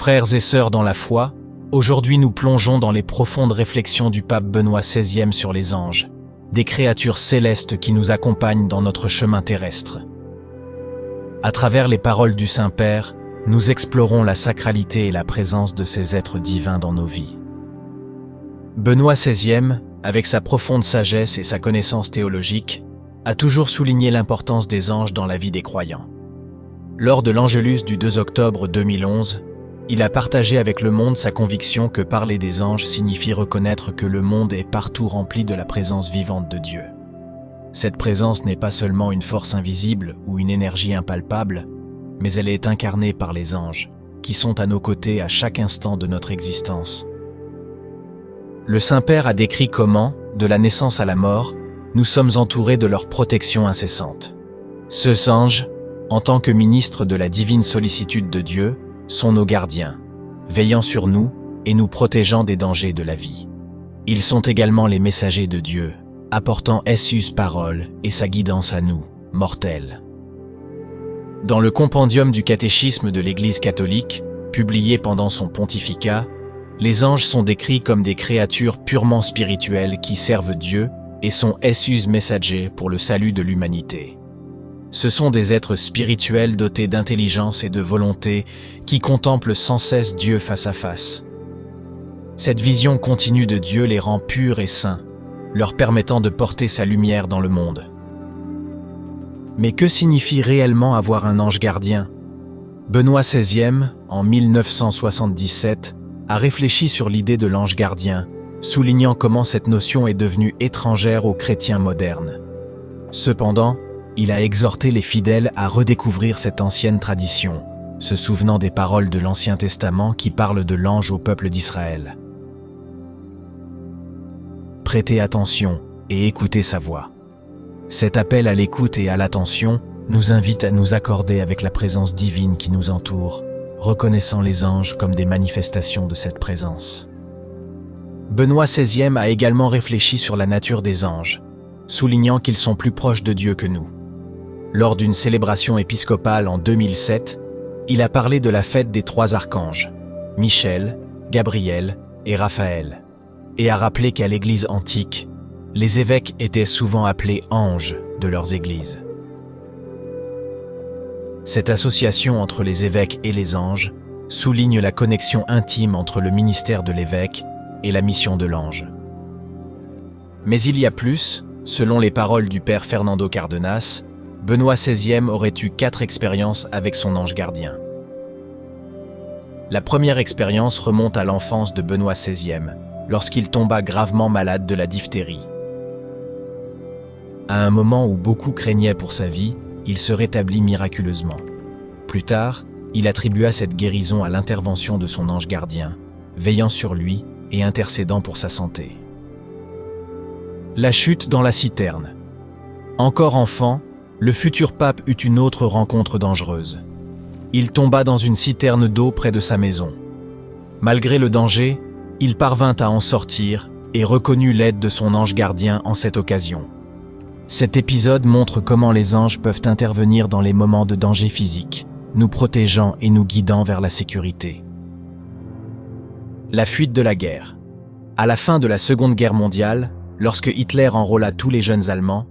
Frères et sœurs dans la foi, aujourd'hui nous plongeons dans les profondes réflexions du pape Benoît XVI sur les anges, des créatures célestes qui nous accompagnent dans notre chemin terrestre. À travers les paroles du Saint-Père, nous explorons la sacralité et la présence de ces êtres divins dans nos vies. Benoît XVI, avec sa profonde sagesse et sa connaissance théologique, a toujours souligné l'importance des anges dans la vie des croyants. Lors de l'Angélus du 2 octobre 2011, il a partagé avec le monde sa conviction que parler des anges signifie reconnaître que le monde est partout rempli de la présence vivante de Dieu. Cette présence n'est pas seulement une force invisible ou une énergie impalpable, mais elle est incarnée par les anges, qui sont à nos côtés à chaque instant de notre existence. Le Saint-Père a décrit comment, de la naissance à la mort, nous sommes entourés de leur protection incessante. Ces anges, en tant que ministres de la divine sollicitude de Dieu, sont nos gardiens, veillant sur nous et nous protégeant des dangers de la vie. Ils sont également les messagers de Dieu, apportant ses paroles et sa guidance à nous, mortels. Dans le compendium du catéchisme de l'Église catholique, publié pendant son pontificat, les anges sont décrits comme des créatures purement spirituelles qui servent Dieu et sont ses messagers pour le salut de l'humanité. Ce sont des êtres spirituels dotés d'intelligence et de volonté qui contemplent sans cesse Dieu face à face. Cette vision continue de Dieu les rend purs et saints, leur permettant de porter sa lumière dans le monde. Mais que signifie réellement avoir un ange gardien? Benoît XVI, en 1977, a réfléchi sur l'idée de l'ange gardien, soulignant comment cette notion est devenue étrangère aux chrétiens modernes. Cependant, il a exhorté les fidèles à redécouvrir cette ancienne tradition, se souvenant des paroles de l'Ancien Testament qui parlent de l'ange au peuple d'Israël. Prêtez attention et écoutez sa voix. Cet appel à l'écoute et à l'attention nous invite à nous accorder avec la présence divine qui nous entoure, reconnaissant les anges comme des manifestations de cette présence. Benoît XVI a également réfléchi sur la nature des anges, soulignant qu'ils sont plus proches de Dieu que nous. Lors d'une célébration épiscopale en 2007, il a parlé de la fête des 3 archanges, Michel, Gabriel et Raphaël, et a rappelé qu'à l'Église antique, les évêques étaient souvent appelés anges de leurs églises. Cette association entre les évêques et les anges souligne la connexion intime entre le ministère de l'évêque et la mission de l'ange. Mais il y a plus, selon les paroles du père Fernando Cardenas, Benoît XVI aurait eu 4 expériences avec son ange gardien. La première expérience remonte à l'enfance de Benoît XVI, lorsqu'il tomba gravement malade de la diphtérie. À un moment où beaucoup craignaient pour sa vie, il se rétablit miraculeusement. Plus tard, il attribua cette guérison à l'intervention de son ange gardien, veillant sur lui et intercédant pour sa santé. La chute dans la citerne. Encore enfant, le futur pape eut une autre rencontre dangereuse. Il tomba dans une citerne d'eau près de sa maison. Malgré le danger, il parvint à en sortir et reconnut l'aide de son ange gardien en cette occasion. Cet épisode montre comment les anges peuvent intervenir dans les moments de danger physique, nous protégeant et nous guidant vers la sécurité. La fuite de la guerre. À la fin de la Seconde Guerre mondiale, lorsque Hitler enrôla tous les jeunes Allemands,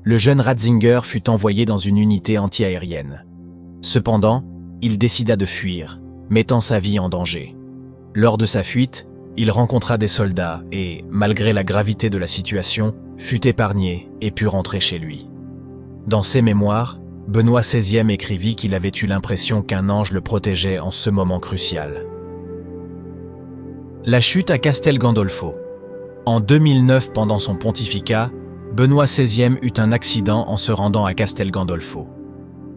le jeune Ratzinger fut envoyé dans une unité anti-aérienne. Cependant, il décida de fuir, mettant sa vie en danger. Lors de sa fuite, il rencontra des soldats et, malgré la gravité de la situation, fut épargné et put rentrer chez lui. Dans ses mémoires, Benoît XVI écrivit qu'il avait eu l'impression qu'un ange le protégeait en ce moment crucial. La chute à Castel Gandolfo. En 2009, pendant son pontificat, Benoît XVI eut un accident en se rendant à Castel Gandolfo.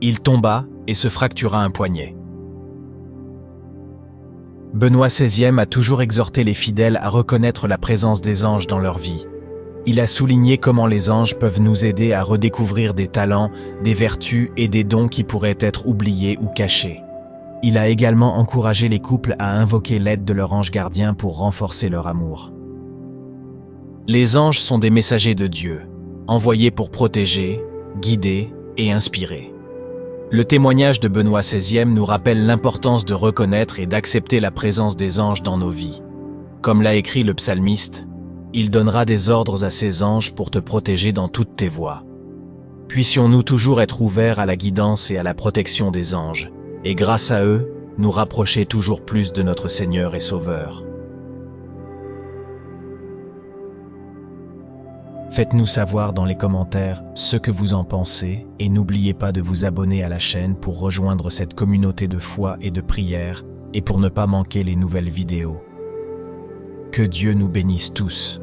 Il tomba et se fractura un poignet. Benoît XVI a toujours exhorté les fidèles à reconnaître la présence des anges dans leur vie. Il a souligné comment les anges peuvent nous aider à redécouvrir des talents, des vertus et des dons qui pourraient être oubliés ou cachés. Il a également encouragé les couples à invoquer l'aide de leur ange gardien pour renforcer leur amour. Les anges sont des messagers de Dieu, envoyés pour protéger, guider et inspirer. Le témoignage de Benoît XVI nous rappelle l'importance de reconnaître et d'accepter la présence des anges dans nos vies. Comme l'a écrit le psalmiste, « Il donnera des ordres à ses anges pour te protéger dans toutes tes voies. » Puissions-nous toujours être ouverts à la guidance et à la protection des anges, et grâce à eux, nous rapprocher toujours plus de notre Seigneur et Sauveur. Faites-nous savoir dans les commentaires ce que vous en pensez et n'oubliez pas de vous abonner à la chaîne pour rejoindre cette communauté de foi et de prière et pour ne pas manquer les nouvelles vidéos. Que Dieu nous bénisse tous.